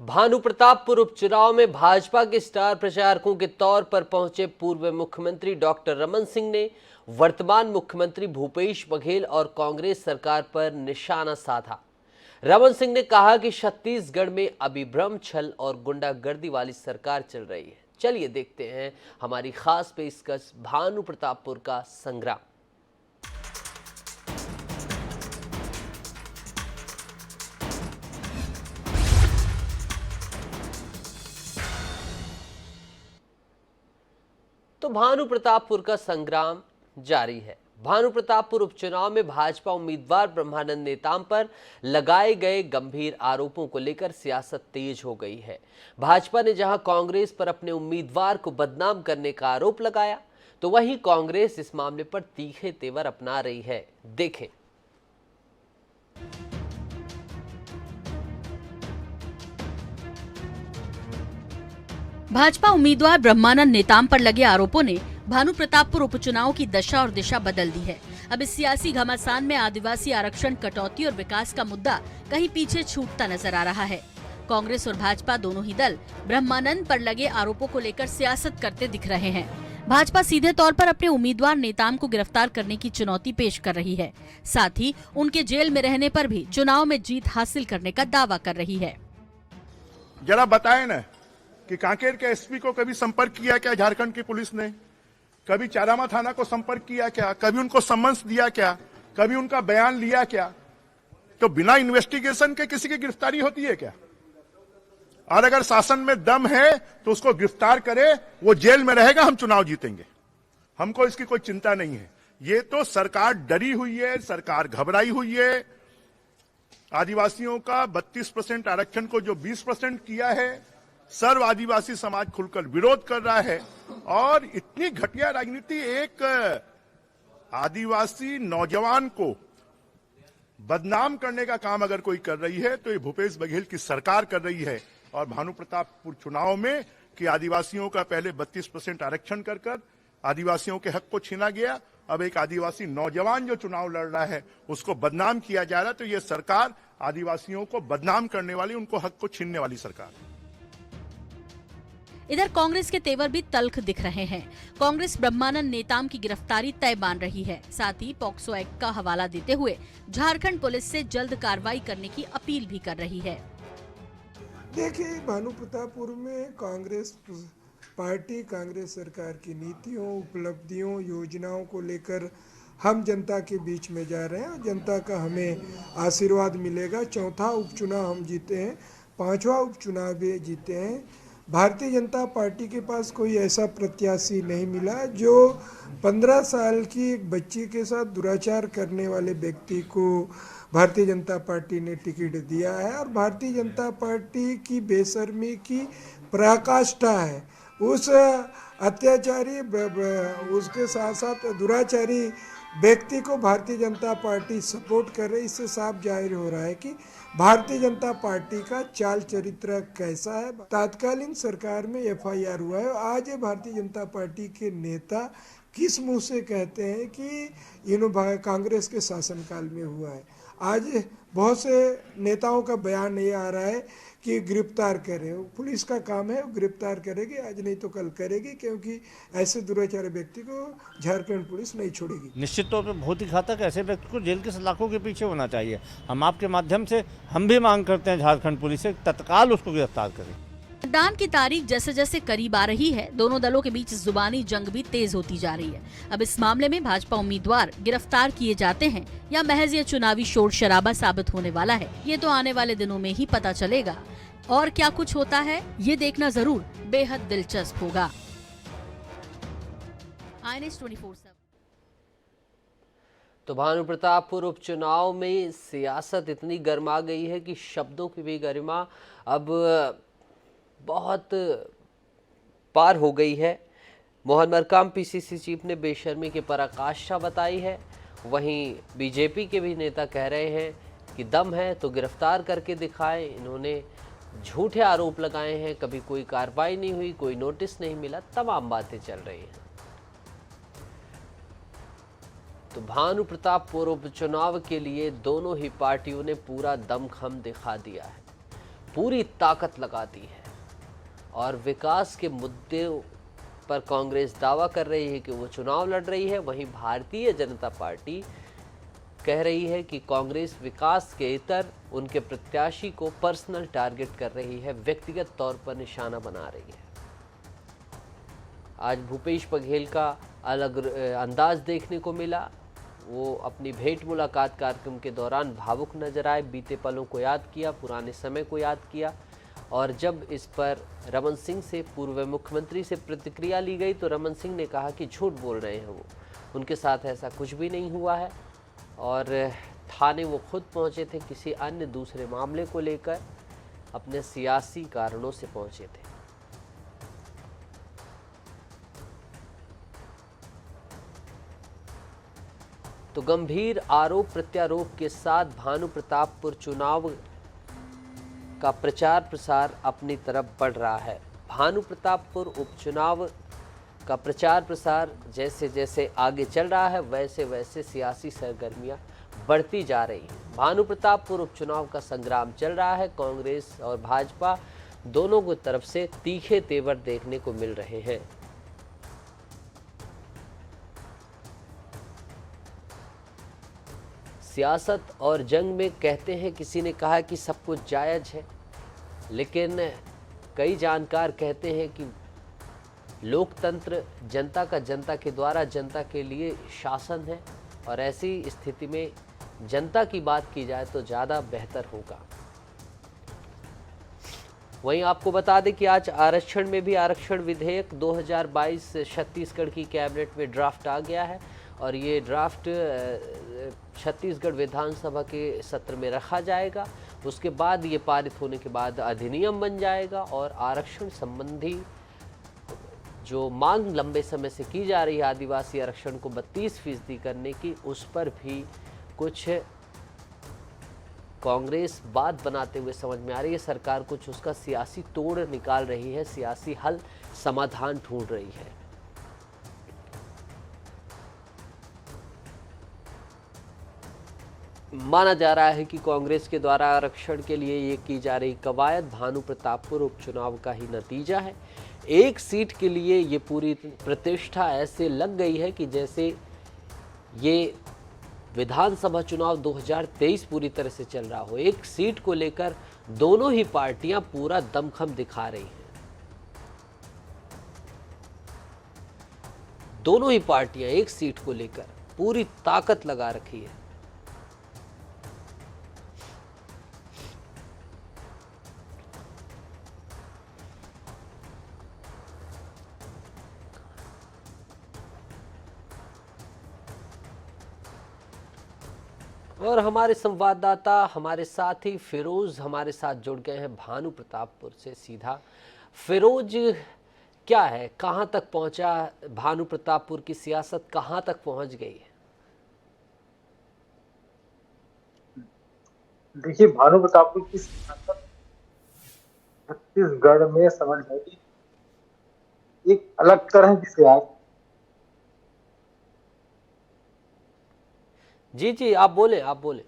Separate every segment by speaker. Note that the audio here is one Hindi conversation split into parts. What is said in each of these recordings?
Speaker 1: भानु प्रतापपुर उपचुनाव में भाजपा के स्टार प्रचारकों के तौर पर पहुंचे पूर्व मुख्यमंत्री डॉक्टर रमन सिंह ने वर्तमान मुख्यमंत्री भूपेश बघेल और कांग्रेस सरकार पर निशाना साधा। रमन सिंह ने कहा कि छत्तीसगढ़ में अभी भ्रम, छल और गुंडागर्दी वाली सरकार चल रही है। चलिए देखते हैं हमारी खास पेशकश भानु प्रतापपुर का संग्राम। तो भानु प्रतापपुर का संग्राम जारी है। भानु प्रतापपुर उपचुनाव में भाजपा उम्मीदवार ब्रह्मानंद नेताम पर लगाए गए गंभीर आरोपों को लेकर सियासत तेज हो गई है। भाजपा ने जहां कांग्रेस पर अपने उम्मीदवार को बदनाम करने का आरोप लगाया, तो वहीं कांग्रेस इस मामले पर तीखे तेवर अपना रही है। देखें।
Speaker 2: भाजपा उम्मीदवार ब्रह्मानंद नेताम पर लगे आरोपों ने भानु प्रतापपुर उपचुनाव की दशा और दिशा बदल दी है। अब इस सियासी घमासान में आदिवासी आरक्षण, कटौती और विकास का मुद्दा कहीं पीछे छूटता नजर आ रहा है। कांग्रेस और भाजपा दोनों ही दल ब्रह्मानंद पर लगे आरोपों को लेकर सियासत करते दिख रहे हैं। भाजपा सीधे तौर पर अपने उम्मीदवार नेताम को गिरफ्तार करने की चुनौती पेश कर रही है। साथ ही उनके जेल में रहने पर भी चुनाव में जीत हासिल करने का दावा कर रही है।
Speaker 3: जरा बताएं न कि कांकेर के एसपी को कभी संपर्क किया क्या झारखंड की पुलिस ने? कभी चारामा थाना को संपर्क किया क्या? कभी उनको सम्मन्स दिया क्या? कभी उनका बयान लिया क्या? तो बिना इन्वेस्टिगेशन के किसी की गिरफ्तारी होती है क्या? और अगर शासन में दम है तो उसको गिरफ्तार करे, वो जेल में रहेगा, हम चुनाव जीतेंगे। हमको इसकी कोई चिंता नहीं है। ये तो सरकार डरी हुई है, सरकार घबराई हुई है। आदिवासियों का 32% आरक्षण को जो 20% किया है, सर्व आदिवासी समाज खुलकर विरोध कर रहा है। और इतनी घटिया राजनीति, एक आदिवासी नौजवान को बदनाम करने का काम अगर कोई कर रही है तो ये भूपेश बघेल की सरकार कर रही है। और भानु प्रतापपुर चुनाव में कि आदिवासियों का पहले 32% आरक्षण कर आदिवासियों के हक को छीना गया, अब एक आदिवासी नौजवान जो चुनाव लड़ रहा है उसको बदनाम किया जा रहा है। तो ये सरकार आदिवासियों को बदनाम करने वाली, उनको हक को छीनने वाली सरकार है।
Speaker 2: इधर कांग्रेस के तेवर भी तल्ख दिख रहे हैं। कांग्रेस ब्रह्मानंद नेताम की गिरफ्तारी तय मान रही है। साथ ही पॉक्सो एक्ट का हवाला देते हुए झारखंड पुलिस से जल्द कार्रवाई करने की अपील भी कर रही है।
Speaker 4: देखिए, भानु प्रतापपुर में कांग्रेस पार्टी, कांग्रेस सरकार की नीतियों, उपलब्धियों, योजनाओं को लेकर हम जनता के बीच में जा रहे हैं और जनता का हमें आशीर्वाद मिलेगा। चौथा उपचुनाव हम जीते हैं, 5वां उपचुनाव भी जीते हैं। भारतीय जनता पार्टी के पास कोई ऐसा प्रत्याशी नहीं मिला जो 15 साल की एक बच्ची के साथ दुराचार करने वाले व्यक्ति को भारतीय जनता पार्टी ने टिकट दिया है। और भारतीय जनता पार्टी की बेशर्मी की पराकाष्ठा है। उस अत्याचारी, उसके साथ साथ दुराचारी व्यक्ति को भारतीय जनता पार्टी सपोर्ट कर रही। इससे साफ जाहिर हो रहा है कि भारतीय जनता पार्टी का चाल चरित्र कैसा है। तत्कालीन सरकार में एफआईआर हुआ है। आज ये भारतीय जनता पार्टी के नेता किस मुंह से कहते हैं कि कांग्रेस के शासनकाल में हुआ है। आज बहुत से नेताओं का बयान ये आ रहा है कि गिरफ्तार करें। पुलिस का काम है, वो गिरफ्तार करेगी, आज नहीं तो कल करेगी, क्योंकि ऐसे दुराचारी व्यक्ति को झारखंड पुलिस नहीं छोड़ेगी।
Speaker 5: निश्चित तौर पर बहुत ही घातक, ऐसे व्यक्ति को जेल के सलाखों के पीछे होना चाहिए। हम आपके माध्यम से हम भी मांग करते हैं झारखंड पुलिस से तत्काल उसको गिरफ्तार करें।
Speaker 2: मतदान की तारीख जैसे जैसे करीब आ रही है, दोनों दलों के बीच जुबानी जंग भी तेज होती जा रही है। अब इस मामले में भाजपा उम्मीदवार गिरफ्तार किए जाते हैं या महज ये चुनावी शोर शराबा साबित होने वाला है, ये तो आने वाले दिनों में ही पता चलेगा। और क्या कुछ होता है, ये देखना जरूर बेहद दिलचस्प होगा। INS 24/7।
Speaker 1: तो भानु प्रतापपुर उपचुनाव में सियासत इतनी गर्मा गई है कि शब्दों की भी गरिमा अब बहुत पार हो गई है। मोहन मरकाम पीसीसी चीफ ने बेशर्मी की पराकाष्ठा बताई है। वहीं बीजेपी के भी नेता कह रहे हैं कि दम है तो गिरफ्तार करके दिखाएं। इन्होंने झूठे आरोप लगाए हैं, कभी कोई कार्रवाई नहीं हुई, कोई नोटिस नहीं मिला, तमाम बातें चल रही हैं। तो भानु प्रतापपुर उपचुनाव के लिए दोनों ही पार्टियों ने पूरा दमखम दिखा दिया है। पूरी ताकत लगाती है और विकास के मुद्दे पर कांग्रेस दावा कर रही है कि वो चुनाव लड़ रही है, वहीं भारतीय जनता पार्टी कह रही है कि कांग्रेस विकास के इतर उनके प्रत्याशी को पर्सनल टारगेट कर रही है, व्यक्तिगत तौर पर निशाना बना रही है। आज भूपेश बघेल का अलग अंदाज देखने को मिला। वो अपनी भेंट मुलाकात कार्यक्रम के दौरान भावुक नजर आए, बीते पलों को याद किया, पुराने समय को याद किया। और जब इस पर रमन सिंह से, पूर्व मुख्यमंत्री से प्रतिक्रिया ली गई तो रमन सिंह ने कहा कि झूठ बोल रहे हैं वो, उनके साथ ऐसा कुछ भी नहीं हुआ है। और थाने वो खुद पहुंचे थे, किसी अन्य दूसरे मामले को लेकर अपने सियासी कारणों से पहुंचे थे। तो गंभीर आरोप प्रत्यारोप के साथ भानु प्रतापपुर चुनाव का प्रचार प्रसार अपनी तरफ बढ़ रहा है। भानु प्रतापपुर उपचुनाव का प्रचार प्रसार जैसे जैसे आगे चल रहा है, वैसे वैसे सियासी सरगर्मियां बढ़ती जा रही हैं। भानु प्रतापपुर उपचुनाव का संग्राम चल रहा है। कांग्रेस और भाजपा दोनों की तरफ से तीखे तेवर देखने को मिल रहे हैं। सियासत और जंग में कहते हैं, किसी ने कहा कि सब कुछ जायज है, लेकिन कई जानकार कहते हैं कि लोकतंत्र जनता का जनता के द्वारा जनता के लिए शासन है और ऐसी स्थिति में जनता की बात की जाए तो ज़्यादा बेहतर होगा। वहीं आपको बता दें कि आज आरक्षण में भी आरक्षण विधेयक 2022 छत्तीसगढ़ की कैबिनेट में ड्राफ्ट आ गया है और ये ड्राफ्ट छत्तीसगढ़ विधानसभा के सत्र में रखा जाएगा। उसके बाद ये पारित होने के बाद अधिनियम बन जाएगा और आरक्षण संबंधी जो मांग लंबे समय से की जा रही है आदिवासी आरक्षण को 32% करने की, उस पर भी कुछ कांग्रेस बात बनाते हुए समझ में आ रही है। सरकार कुछ उसका सियासी तोड़ निकाल रही है, सियासी हल समाधान ढूंढ रही है। माना जा रहा है कि कांग्रेस के द्वारा आरक्षण के लिए ये की जा रही कवायद भानु प्रतापपुर उपचुनाव का ही नतीजा है। एक सीट के लिए ये पूरी प्रतिष्ठा ऐसे लग गई है कि जैसे ये विधानसभा चुनाव 2023 पूरी तरह से चल रहा हो। एक सीट को लेकर दोनों ही पार्टियां पूरा दमखम दिखा रही हैं। दोनों ही पार्टियां एक सीट को लेकर पूरी ताकत लगा रखी है। और हमारे संवाददाता, हमारे साथी फिरोज हमारे साथ जुड़ गए हैं भानु प्रतापपुर से सीधा। फिरोज, क्या है, कहां तक पहुंचा भानु प्रतापपुर की सियासत, कहां तक पहुंच गई है?
Speaker 6: देखिए, भानु प्रतापपुर की सियासत छत्तीसगढ़ में समझ में एक अलग तरह की सियासत।
Speaker 1: जी आप बोले।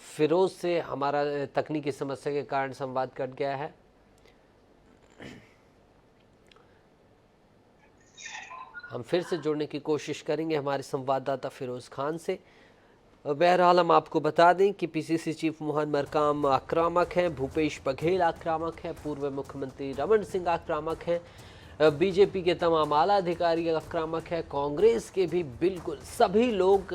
Speaker 1: फिरोज से हमारा तकनीकी समस्या के कारण संवाद कट गया है। हम फिर से जुड़ने की कोशिश करेंगे हमारे संवाददाता फिरोज खान से। बहरहाल हम आपको बता दें कि पीसीसी चीफ मोहन मरकाम आक्रामक हैं, भूपेश बघेल आक्रामक हैं, पूर्व मुख्यमंत्री रमन सिंह आक्रामक हैं, बीजेपी के तमाम आला अधिकारी आक्रामक है, कांग्रेस के भी बिल्कुल सभी लोग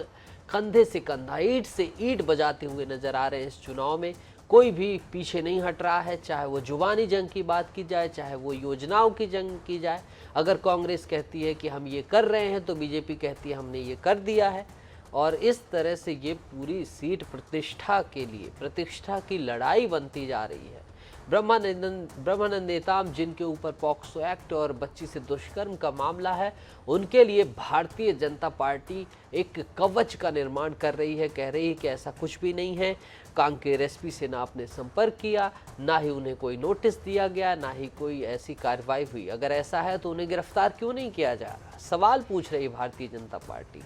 Speaker 1: कंधे से कंधा, ईंट से ईंट बजाते हुए नजर आ रहे हैं। इस चुनाव में कोई भी पीछे नहीं हट रहा है, चाहे वो जुबानी जंग की बात की जाए, चाहे वो योजनाओं की जंग की जाए। अगर कांग्रेस कहती है कि हम ये कर रहे हैं तो बीजेपी कहती है हमने ये कर दिया है। और इस तरह से ये पूरी सीट प्रतिष्ठा के लिए, प्रतिष्ठा की लड़ाई बनती जा रही है। ब्रह्मानंद नेताम, जिनके ऊपर पॉक्सो एक्ट और बच्ची से दुष्कर्म का मामला है, उनके लिए भारतीय जनता पार्टी एक कवच का निर्माण कर रही है। कह रही है कि ऐसा कुछ भी नहीं है, कांकेर एसपी से ना आपने संपर्क किया, ना ही उन्हें कोई नोटिस दिया गया, ना ही कोई ऐसी कार्रवाई हुई। अगर ऐसा है तो उन्हें गिरफ्तार क्यों नहीं किया जा रहा, सवाल पूछ रही भारतीय जनता पार्टी।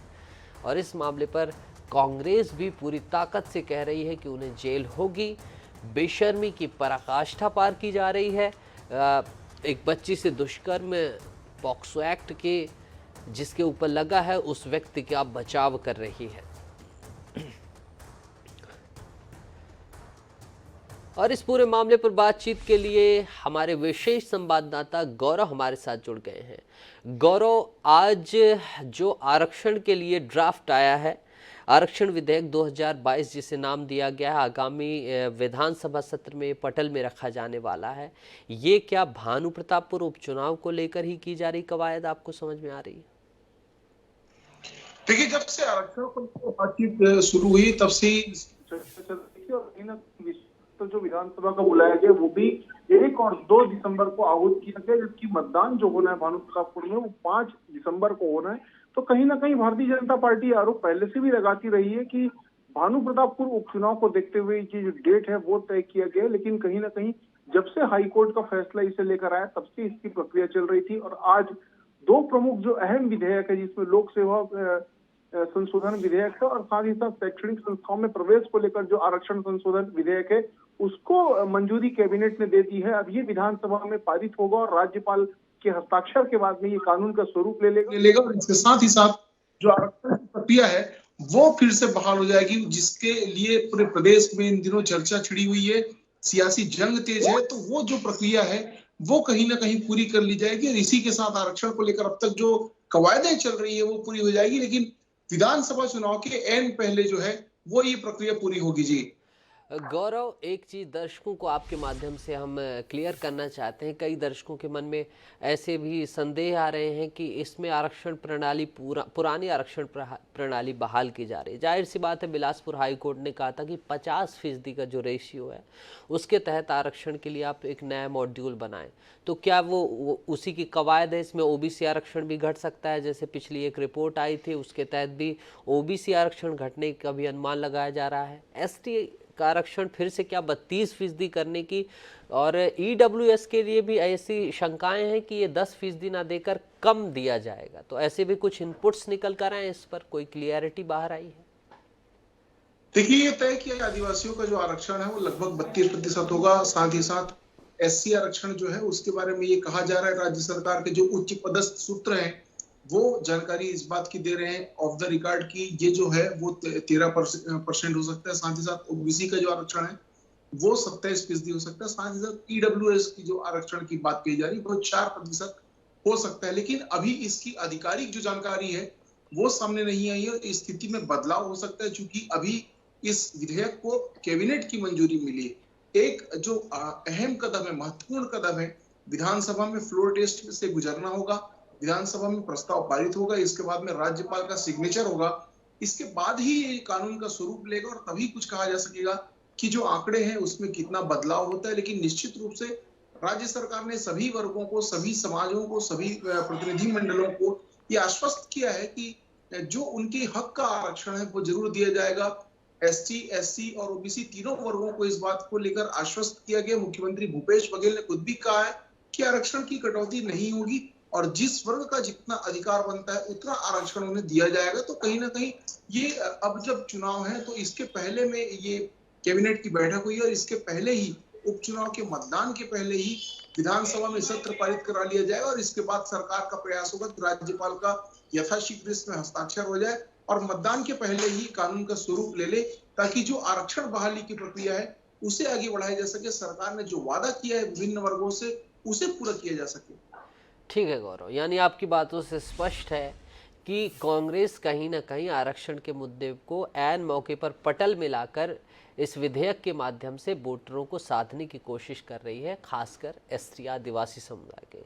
Speaker 1: और इस मामले पर कांग्रेस भी पूरी ताकत से कह रही है कि उन्हें जेल होगी। बेशर्मी की पराकाष्ठा पार की जा रही है। एक बच्ची से दुष्कर्म पॉक्सो एक्ट के जिसके ऊपर लगा है उस व्यक्ति का बचाव कर रही है। और इस पूरे मामले पर बातचीत के लिए हमारे विशेष संवाददाता गौरव हमारे साथ जुड़ गए हैं। गौरव, आज जो आरक्षण के लिए ड्राफ्ट आया है, आरक्षण विधेयक 2022 जिसे नाम दिया गया है, आगामी विधानसभा सत्र में पटल में रखा जाने वाला है, ये क्या भानु प्रतापपुर उपचुनाव को लेकर ही की जा रही कवायद आपको समझ में आ रही है?
Speaker 7: देखिए, जब से आरक्षण पर बातचीत शुरू हुई तब से चर्चा चल रही थी और कहीं ना कहीं तो जो विधानसभा का बुलाया गया वो भी 1 और 2 दिसंबर को आहूत किया गया, जबकि मतदान जो होना है भानु प्रतापपुर में वो 5 दिसंबर को होना है। तो कहीं ना कहीं भारतीय जनता पार्टी आरोप पहले से भी लगाती रही है कि भानु प्रतापपुर उपचुनाव को देखते हुए ये जो डेट है वो तय किया गया, लेकिन कहीं ना कहीं जब से हाईकोर्ट का फैसला इसे लेकर आया तब से इसकी प्रक्रिया चल रही थी। और आज 2 प्रमुख जो अहम विधेयक है, जिसमें लोक सेवा संशोधन विधेयक है और साथ ही साथ शैक्षणिक संस्थाओं में प्रवेश को लेकर जो आरक्षण संशोधन विधेयक है उसको मंजूरी कैबिनेट ने दे दी है। अब ये विधानसभा में पारित होगा और राज्यपाल के हस्ताक्षर के बाद में ये कानून का स्वरूप ले लेगा और इसके साथ ही साथ जो आरक्षण की प्रक्रिया है वो फिर से बहाल हो जाएगी, जिसके लिए पूरे प्रदेश में इन दिनों चर्चा छिड़ी हुई है, सियासी जंग तेज है। तो वो जो प्रक्रिया है वो कहीं ना कहीं पूरी कर ली जाएगी और इसी के साथ आरक्षण को लेकर अब तक जो कवायदें चल रही है वो पूरी हो जाएगी। लेकिन विधानसभा चुनाव के एंड पहले जो है वो ये प्रक्रिया पूरी होगी। जी
Speaker 1: गौरव, एक चीज़ दर्शकों को आपके माध्यम से हम क्लियर करना चाहते हैं। कई दर्शकों के मन में ऐसे भी संदेह आ रहे हैं कि इसमें आरक्षण प्रणाली पुरानी आरक्षण प्रणाली बहाल की जा रही है। जाहिर सी बात है, बिलासपुर हाई कोर्ट ने कहा था कि 50% का जो रेशियो है उसके तहत आरक्षण के लिए आप एक नया मॉड्यूल बनाएं। तो क्या वो उसी की कवायद है? इसमें ओबीसी आरक्षण भी घट सकता है, जैसे पिछली एक रिपोर्ट आई थी उसके तहत भी ओबीसी आरक्षण घटने का भी अनुमान लगाया जा रहा है। एसटी का आरक्षण फिर से क्या 32% करने की, और ईडब्ल्यूएस के लिए भी ऐसी शंकाएं हैं कि ये 10% ना देकर कम दिया जाएगा। तो ऐसे भी कुछ इनपुट्स निकल कर आए, इस पर कोई क्लियरिटी बाहर आई है?
Speaker 7: देखिए, ये तय किया आदिवासियों का जो आरक्षण है वो लगभग 32% होगा। साथ ही साथ एससी आरक्षण जो है उसके बारे में ये कहा जा रहा है, राज्य सरकार के जो उच्च पदस्थ सूत्र हैं वो जानकारी इस बात की दे रहे हैं ऑफ द रिकॉर्ड की ये जो है वो 13% हो सकता है। साथ ही साथ ओबीसी का जो आरक्षण है वो 27% हो सकता है। साथ ही साथ ईडब्ल्यूएस की जो आरक्षण की बात कही जा रही है वो 4% हो सकता है। लेकिन अभी इसकी आधिकारिक जो जानकारी है वो सामने नहीं आई है और इस स्थिति में बदलाव हो सकता है, क्योंकि अभी इस विधेयक को कैबिनेट की मंजूरी मिली। एक जो अहम कदम है, महत्वपूर्ण कदम है, विधानसभा में फ्लोर टेस्ट से गुजरना होगा, विधानसभा में प्रस्ताव पारित होगा, इसके बाद में राज्यपाल का सिग्नेचर होगा, इसके बाद ही ये कानून का स्वरूप लेगा और तभी कुछ कहा जा सकेगा कि जो आंकड़े हैं उसमें कितना बदलाव होता है। लेकिन निश्चित रूप से राज्य सरकार ने सभी वर्गों को, सभी समाजों को, सभी प्रतिनिधि मंडलों को ये आश्वस्त किया है कि जो उनके हक का आरक्षण है वो जरूर दिया जाएगा। एसटी, एससी और ओबीसी तीनों वर्गों को इस बात को लेकर आश्वस्त किया गया। मुख्यमंत्री भूपेश बघेल ने खुद भी कहा है कि आरक्षण की कटौती नहीं होगी और जिस वर्ग का जितना अधिकार बनता है उतना आरक्षण उन्हें दिया जाएगा। तो कहीं ना कहीं ये अब जब चुनाव है तो इसके पहले में ये कैबिनेट की बैठक हुई और इसके पहले ही उपचुनाव के मतदान के पहले ही विधानसभा में सत्र पारित करा लिया जाएगा और इसके बाद सरकार का प्रयास होगा कि राज्यपाल का यथाशीघ्र इसमें हस्ताक्षर हो जाए और मतदान के पहले ही कानून का स्वरूप ले ले, ताकि जो आरक्षण बहाली की प्रक्रिया है उसे आगे बढ़ाया जा सके। सरकार ने जो वादा किया है विभिन्न वर्गों से उसे पूरा किया जा सके।
Speaker 1: ठीक है गौरव, यानी आपकी बातों से स्पष्ट है कि कांग्रेस कहीं ना कहीं आरक्षण के मुद्दे को ऐन मौके पर पटल में लाकर इस विधेयक के माध्यम से वोटरों को साधने की कोशिश कर रही है, खासकर एसटी आदिवासी समुदाय के।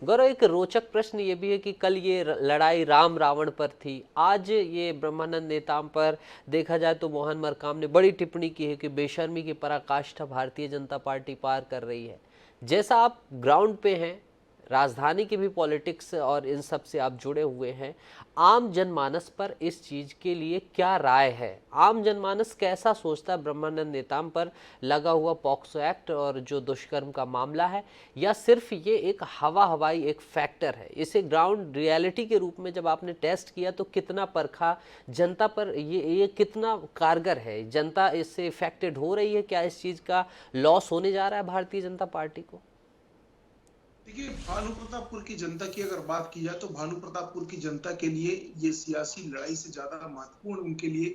Speaker 1: गौरव, एक रोचक प्रश्न ये भी है कि कल ये लड़ाई राम रावण पर थी, आज ये ब्रह्मानंद नेताम पर देखा जाए तो मोहन मरकाम ने बड़ी टिप्पणी की है कि बेशर्मी की पराकाष्ठा भारतीय जनता पार्टी पार कर रही है। जैसा आप ग्राउंड पे हैं, राजधानी के भी पॉलिटिक्स और इन सब से आप जुड़े हुए हैं, आम जनमानस पर इस चीज के लिए क्या राय है? आम जनमानस कैसा सोचता है ब्रह्मानंद नेताम पर लगा हुआ पॉक्सो एक्ट और जो दुष्कर्म का मामला है, या सिर्फ ये एक हवाई एक फैक्टर है? इसे ग्राउंड रियलिटी के रूप में जब आपने टेस्ट किया तो कितना परखा जनता पर, ये कितना कारगर है? जनता इससे इफेक्टेड हो रही है? क्या इस चीज का लॉस होने जा रहा है भारतीय जनता पार्टी को?
Speaker 7: देखिए, भानु प्रतापपुर की जनता की अगर बात की जाए तो भानु प्रतापपुर की जनता के लिए ये सियासी लड़ाई से ज्यादा महत्वपूर्ण उनके लिए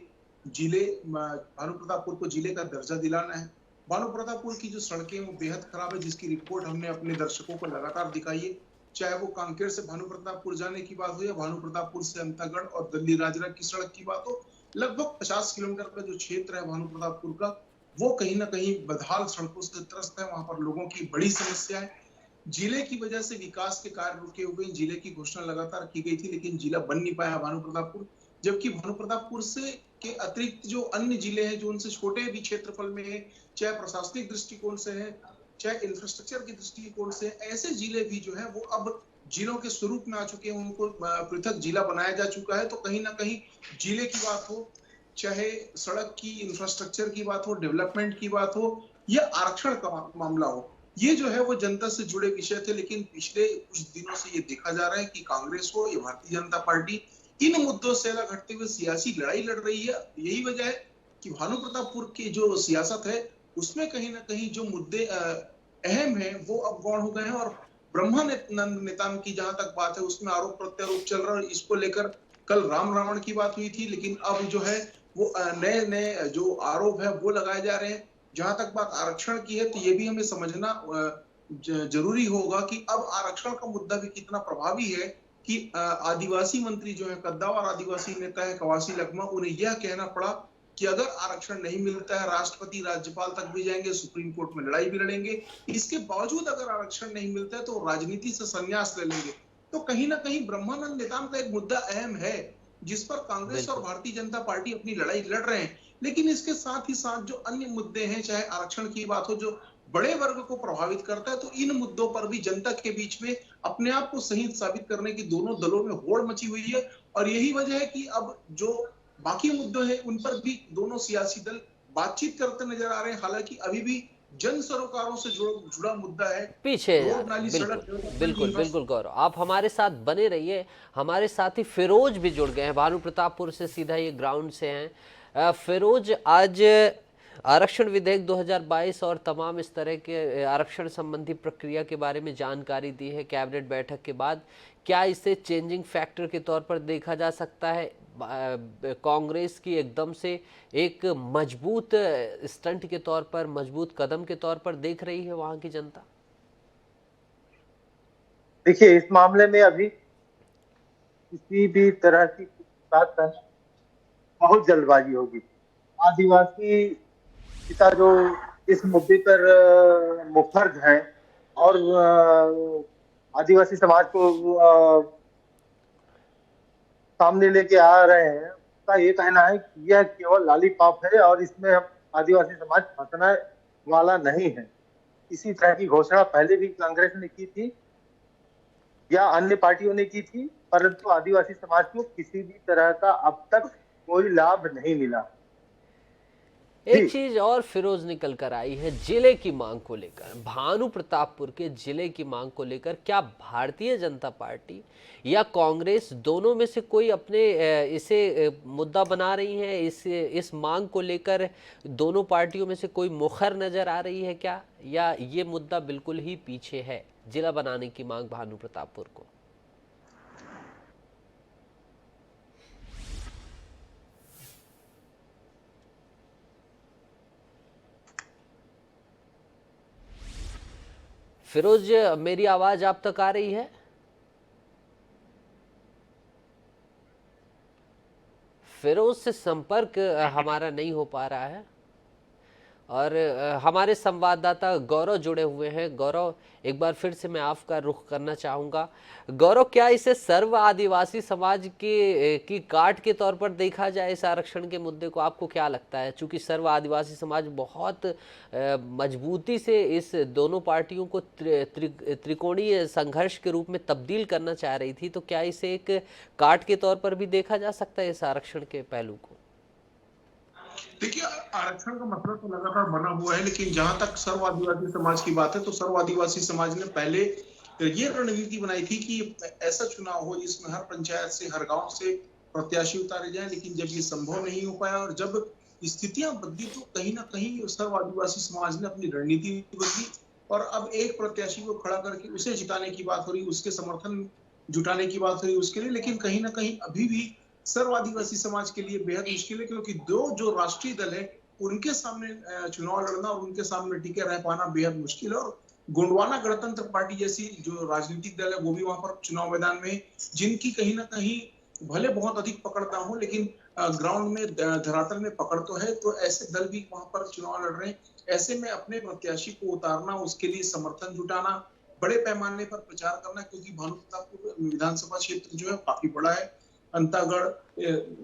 Speaker 7: भानु प्रतापपुर को जिले का दर्जा दिलाना है। भानु प्रतापपुर की जो सड़कें वो बेहद खराब है, जिसकी रिपोर्ट हमने अपने दर्शकों को लगातार दिखाई है। चाहे वो कांकेर से भानु प्रतापपुर जाने की बात हो या भानु प्रतापपुर से अंतागढ़ और दिल्ली राजरा की सड़क की बात हो, लगभग 50 किलोमीटर का जो क्षेत्र है भानु प्रतापपुर का, वो कहीं ना कहीं बदहाल सड़कों से त्रस्त है। वहां पर लोगों की बड़ी समस्या है। जिले की वजह से विकास के कार्य रुके हुए, जिले की घोषणा लगातार की गई थी लेकिन जिला बन नहीं पाया भानु प्रतापपुर। जबकि भानु प्रतापपुर से के अतिरिक्त जो अन्य जिले हैं जो उनसे छोटे भी क्षेत्रफल में है, चाहे प्रशासनिक दृष्टिकोण से है, चाहे इंफ्रास्ट्रक्चर की दृष्टिकोण से, ऐसे जिले भी जो है वो अब जिलों के स्वरूप में आ चुके हैं, उनको पृथक जिला बनाया जा चुका है। तो कहीं ना कहीं जिले की बात हो, चाहे सड़क की इंफ्रास्ट्रक्चर की बात हो, डेवलपमेंट की बात हो या आरक्षण का मामला हो, ये जो है वो जनता से जुड़े विषय थे। लेकिन पिछले कुछ दिनों से ये देखा जा रहा है कि कांग्रेस हो या भारतीय जनता पार्टी इन मुद्दों से अलग हटते हुए सियासी लड़ाई लड़ रही है। यही वजह है कि भानु प्रतापपुर की जो सियासत है उसमें कहीं ना कहीं जो मुद्दे अहम है वो अब गौण हो गए हैं। और ब्रह्मानंद नेताम की जहां तक बात है उसमें आरोप प्रत्यारोप चल रहा है। इसको लेकर कल राम रावण की बात हुई थी, लेकिन अब जो है वो नए नए जो आरोप है वो लगाए जा रहे हैं। जहां तक बात आरक्षण की है तो ये भी हमें समझना जरूरी होगा कि अब आरक्षण का मुद्दा भी कितना प्रभावी है कि आदिवासी मंत्री जो है, कद्दावर आदिवासी नेता है कवासी लखमा, उन्हें यह कहना पड़ा कि अगर आरक्षण नहीं मिलता है राष्ट्रपति राज्यपाल तक भी जाएंगे, सुप्रीम कोर्ट में लड़ाई भी लड़ेंगे, इसके बावजूद अगर आरक्षण नहीं मिलता है तो राजनीति से संन्यास ले लेंगे। तो कहीं ना कहीं ब्रह्मानंद नेताम का एक मुद्दा अहम है जिस पर कांग्रेस और भारतीय जनता पार्टी अपनी लड़ाई लड़ रहे हैं। लेकिन इसके साथ ही साथ जो अन्य मुद्दे हैं, चाहे आरक्षण की बात हो जो बड़े वर्ग को प्रभावित करता है, तो इन मुद्दों पर भी जनता के बीच में अपने आप को सही साबित करने की दोनों दलों में होड़ मची हुई है। और यही वजह है कि अब जो बाकी मुद्दे हैं उन पर भी दोनों सियासी दल बातचीत करते नजर आ रहे हैं। हालांकि अभी भी जन सरोकारों से जुड़ा मुद्दा है
Speaker 1: पीछे।
Speaker 7: रोड नाली सड़क।
Speaker 1: बिल्कुल बिल्कुल गौरव, आप हमारे साथ बने रहिए। हमारे साथी फिरोज भी जुड़ गए हैं, भानु प्रतापपुर से सीधा ये ग्राउंड से हैं। फिरोज, आज आरक्षण विधेयक 2022 और तमाम इस तरह के आरक्षण संबंधी प्रक्रिया के बारे में जानकारी दी है कैबिनेट बैठक के बाद। क्या इसे चेंजिंग फैक्टर के तौर पर देखा जा सकता है? कांग्रेस की एकदम से एक मजबूत स्टंट के तौर पर, मजबूत कदम के तौर पर देख रही है वहां की जनता?
Speaker 6: देखिए, इस मामले में अभी किसी भी तरह की बात करना बहुत जल्दबाजी होगी। आदिवासी पिता जो इस मुद्दे पर मुखर हैं और आदिवासी समाज को सामने लेके आ रहे हैं, उसका ये कहना है कि यह केवल लॉलीपॉप है और इसमें हम आदिवासी समाज फंसने वाला नहीं है। इसी तरह की घोषणा पहले भी कांग्रेस ने की थी या अन्य पार्टियों ने की थी, परंतु आदिवासी समाज को किसी भी तरह का अब तक कोई लाभ नहीं मिला।
Speaker 1: एक चीज और फिरोज निकल कर आई है जिले की मांग को लेकर, भानु प्रतापपुर के जिले की मांग को लेकर। क्या भारतीय जनता पार्टी या कांग्रेस दोनों में से कोई अपने इसे मुद्दा बना रही है? इस मांग को लेकर दोनों पार्टियों में से कोई मुखर नजर आ रही है क्या, या ये मुद्दा बिल्कुल ही पीछे है, जिला बनाने की मांग भानु प्रतापपुर को? फिरोज, मेरी आवाज आप तक आ रही है? फिरोज से संपर्क हमारा नहीं हो पा रहा है और हमारे संवाददाता गौरव जुड़े हुए हैं। गौरव, एक बार फिर से मैं आपका रुख करना चाहूँगा। गौरव, क्या इसे सर्व आदिवासी समाज की काट के तौर पर देखा जाए इस आरक्षण के मुद्दे को? आपको क्या लगता है? चूंकि सर्व आदिवासी समाज बहुत मजबूती से इस दोनों पार्टियों को त्रिकोणीय संघर्ष के रूप में तब्दील करना चाह रही थी, तो क्या इसे एक काट के तौर पर भी देखा जा सकता है इस आरक्षण के पहलू को?
Speaker 7: देखिए, आरक्षण का मसला तो लगातार बना हुआ है, लेकिन जहां तक सर्व आदिवासी समाज की बात है तो सर्व आदिवासी समाज ने पहले ये रणनीति बनाई थी कि ऐसा चुनाव हो जिसमें हर पंचायत से, हर गांव से प्रत्याशी उतारे जाए। लेकिन जब ये संभव नहीं हो पाया और जब स्थितियां बदली तो कहीं ना कहीं सर्व आदिवासी समाज ने अपनी रणनीति बदली और अब एक प्रत्याशी को खड़ा करके उसे जिताने की बात हो रही, उसके समर्थन जुटाने की बात हो रही उसके लिए। लेकिन कहीं ना कहीं अभी भी सर्व आदिवासी समाज के लिए बेहद मुश्किल है, क्योंकि दो जो राष्ट्रीय दल है उनके सामने चुनाव लड़ना और उनके सामने टिके रह पाना बेहद मुश्किल है। और गोंडवाना गणतंत्र पार्टी जैसी जो राजनीतिक दल है वो भी वहां पर चुनाव मैदान में, जिनकी कहीं ना कहीं भले बहुत अधिक पकड़ ना हो लेकिन ग्राउंड में, धरातल में पकड़ तो है, तो ऐसे दल भी वहां पर चुनाव लड़ रहे हैं। ऐसे में अपने प्रत्याशी को उतारना, उसके लिए समर्थन जुटाना, बड़े पैमाने पर प्रचार करना, क्योंकि भानु प्रतापपुर विधानसभा क्षेत्र जो है काफी बड़ा है। अंतागढ़,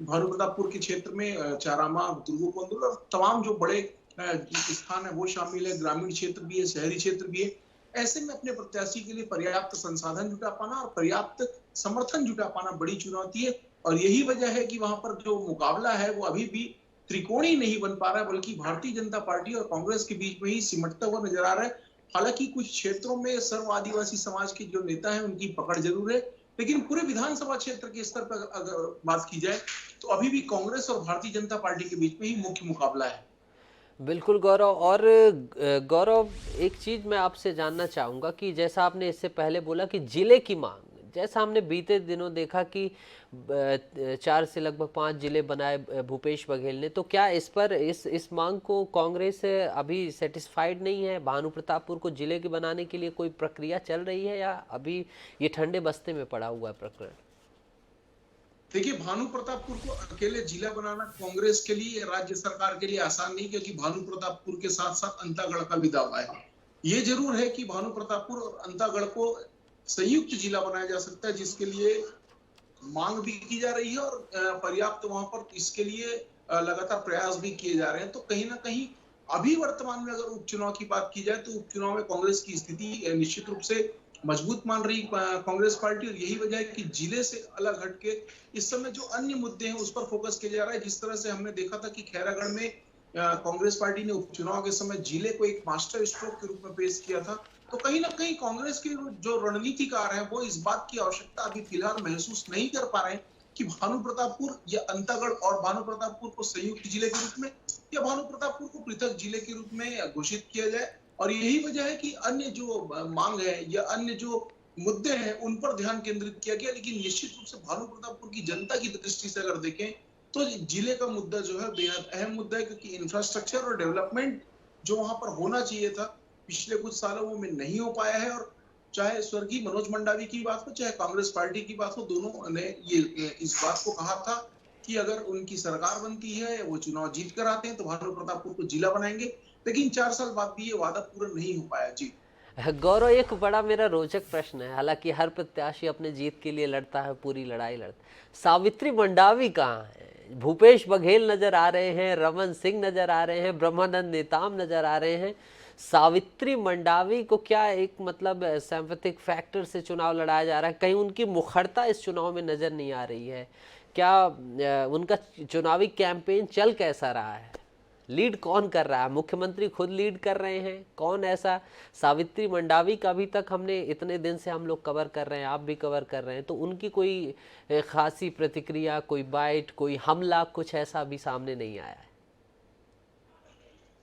Speaker 7: भानु प्रतापपुर के क्षेत्र में चारामा, दुर्गोकोंदुल और तमाम जो बड़े स्थान है वो शामिल है। ग्रामीण क्षेत्र भी है, शहरी क्षेत्र भी है। ऐसे में अपने प्रत्याशी के लिए पर्याप्त संसाधन जुटा पाना और पर्याप्त समर्थन जुटा पाना बड़ी चुनौती है। और यही वजह है कि वहां पर जो मुकाबला है वो अभी भी त्रिकोणीय नहीं बन पा रहा है, बल्कि भारतीय जनता पार्टी और कांग्रेस के बीच में ही सिमटता हुआ नजर आ रहा है। हालांकि कुछ क्षेत्रों में सर्व आदिवासी समाज के जो नेता हैं उनकी पकड़ जरूर है, लेकिन पूरे विधानसभा क्षेत्र के स्तर पर अगर बात की जाए तो अभी भी कांग्रेस और भारतीय जनता पार्टी के बीच में ही मुख्य मुकाबला है।
Speaker 1: बिल्कुल गौरव। और गौरव, एक चीज़ मैं आपसे जानना चाहूँगा कि जैसा आपने इससे पहले बोला कि जिले की मांग, जैसा हमने बीते दिनों देखा कि 4 से लगभग 5 जिले बनाए भूपेश बघेल ने, तो क्या इस पर इस मांग को कांग्रेस अभी सेटिस्फाइड नहीं है? भानु प्रतापपुर को जिले के बनाने के लिए कोई प्रक्रिया चल रही है या अभी ये ठंडे बस्ते में पड़ा हुआ है प्रकरण?
Speaker 7: देखिए, भानु प्रतापपुर को अकेले जिला बनाना कांग्रेस के लिए, राज्य सरकार के लिए आसान नहीं, क्योंकि भानु प्रतापपुर के साथ साथ अंतागढ़ का भी दावा है। ये जरूर है कि भानु प्रतापपुर और अंतागढ़ को संयुक्त जिला बनाया जा सकता है, जिसके लिए मांग भी की जा रही है और पर्याप्त वहां पर इसके लिए लगातार प्रयास भी किए जा रहे हैं। तो कहीं ना कहीं अभी वर्तमान में अगर उपचुनाव की बात की जाए तो उपचुनाव में कांग्रेस की स्थिति निश्चित रूप से मजबूत मान रही कांग्रेस पार्टी। और यही वजह है कि जिले से अलग हटके इस समय जो अन्य मुद्दे हैं उस पर फोकस किया जा रहा है। जिस तरह से हमने देखा था कि खैरागढ़ में कांग्रेस पार्टी ने उपचुनाव के समय जिले को एक मास्टर स्ट्रोक के रूप में पेश किया था, तो कहीं ना कहीं कांग्रेस के जो रणनीतिकार हैं वो इस बात की आवश्यकता अभी फिलहाल महसूस नहीं कर पा रहे हैं कि भानु प्रतापपुर या अंतागढ़ और भानु प्रतापपुर को संयुक्त जिले के रूप में या भानु प्रतापपुर को पृथक जिले के रूप में घोषित किया जाए। और यही वजह है कि अन्य जो मांग है या अन्य जो मुद्दे हैं उन पर ध्यान केंद्रित किया गया। लेकिन निश्चित रूप से भानु प्रतापपुर की जनता की दृष्टि से अगर देखें तो जिले का मुद्दा जो है बेहद अहम मुद्दा है, क्योंकि इंफ्रास्ट्रक्चर और डेवलपमेंट जो वहां पर होना चाहिए था पिछले कुछ सालों में नहीं हो पाया है। और चाहे स्वर्गीय मनोज मंडावी की बात हो, चाहे कांग्रेस पार्टी की बात हो, दोनों ने ये इस बात को कहा था कि अगर उनकी सरकार बनती है, वो चुनाव जीत कर आते हैं तो भानु प्रतापपुर को जिला बनाएंगे। लेकिन 4 साल बाद भी ये वादा पूरा नहीं हो पाया। जी
Speaker 1: गौरव, एक बड़ा मेरा रोचक प्रश्न है। हालांकि हर प्रत्याशी अपने जीत के लिए लड़ता है, पूरी लड़ाई लड़ता है। सावित्री मंडावी कहाँ है? भूपेश बघेल नजर आ रहे हैं, रमन सिंह नजर आ रहे हैं, ब्रह्मानंद नेताम नजर आ रहे हैं। सावित्री मंडावी को क्या एक मतलब सिंपैथिक फैक्टर से चुनाव लड़ाया जा रहा है? कहीं उनकी मुखरता इस चुनाव में नजर नहीं आ रही है? क्या उनका चुनावी कैंपेन चल कैसा रहा है? लीड कौन कर रहा है? मुख्यमंत्री खुद लीड कर रहे हैं? कौन ऐसा? सावित्री मंडावी का अभी तक हमने इतने दिन से हम लोग कवर कर रहे हैं, आप भी कवर कर रहे हैं, तो उनकी कोई खासी प्रतिक्रिया, कोई बाइट, कोई हमला, कुछ ऐसा अभी सामने नहीं आया है।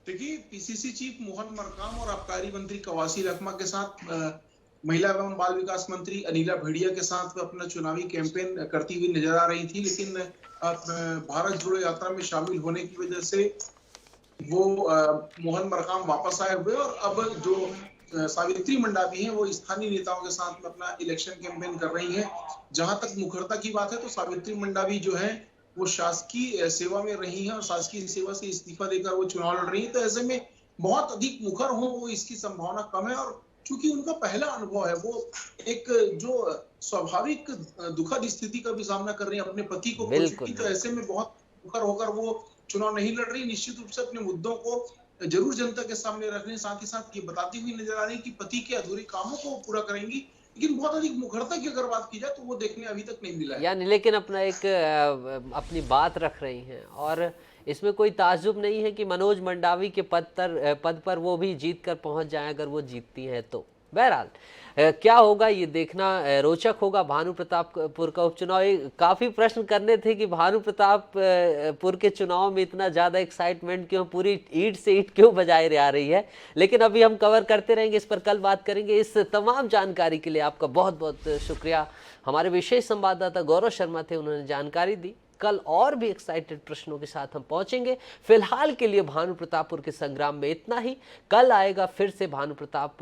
Speaker 7: देखिए, पीसीसी चीफ मोहन मरकाम और आबकारी मंत्री कवासी लखमा के साथ महिला एवं बाल विकास मंत्री अनिला भेड़िया के साथ अपना चुनावी कैंपेन करती हुई नजर आ रही थी। लेकिन भारत जोड़ो यात्रा में शामिल होने की वजह से वो मोहन मरकाम वापस आए हुए और अब जो सावित्री मंडावी हैं वो स्थानीय नेताओं के साथ में अपना इलेक्शन कैंपेन कर रही हैं। जहां तक मुखरता की बात है तो सावित्री मंडावी जो है वो शासकीय सेवा में रही हैं और शासकीय सेवा से इस्तीफा देकर वो चुनाव लड़ रही हैं, तो ऐसे में बहुत अधिक मुखर हो वो इसकी संभावना कम है। और चूंकि उनका पहला अनुभव है, वो एक जो स्वाभाविक दुखद स्थिति का भी सामना कर रही है, अपने पति को खो चुकी, तो ऐसे में बहुत मुखर होकर वो चुनाव नहीं लड़ रही। निश्चित रूप से अपने मुद्दों को जरूर जनता के सामने रख रही हैं, साथ ही साथ ये बताती हुई नजर आ रही है कि पति के अधूरे कामों को पूरा करेंगी, लेकिन बहुत अधिक मुखरता की अगर बात की जाए तो वो देखने अभी तक नहीं मिला है।
Speaker 1: यानी लेकिन अपना एक अपनी बात रख रही हैं, और इसमें कोई ताज्जुब नहीं है कि मनोज मंडावी के पद पर वो भी जीत कर पहुंच जाएं अगर वो जीतती हैं तो। बहरहाल क्या होगा ये देखना रोचक होगा। भानु प्रतापपुर का उपचुनाव, काफ़ी प्रश्न करने थे कि भानु प्रतापपुर के चुनाव में इतना ज़्यादा एक्साइटमेंट क्यों, पूरी ईंट से ईंट क्यों बजाई आ रही है, लेकिन अभी हम कवर करते रहेंगे, इस पर कल बात करेंगे। इस तमाम जानकारी के लिए आपका बहुत बहुत शुक्रिया। हमारे विशेष संवाददाता गौरव शर्मा थे, उन्होंने जानकारी दी। कल और भी एक्साइटेड प्रश्नों के साथ हम पहुंचेंगे। फिलहाल के लिए भानु प्रतापपुर के संग्राम में इतना ही। कल आएगा फिर से भानु प्रतापपुर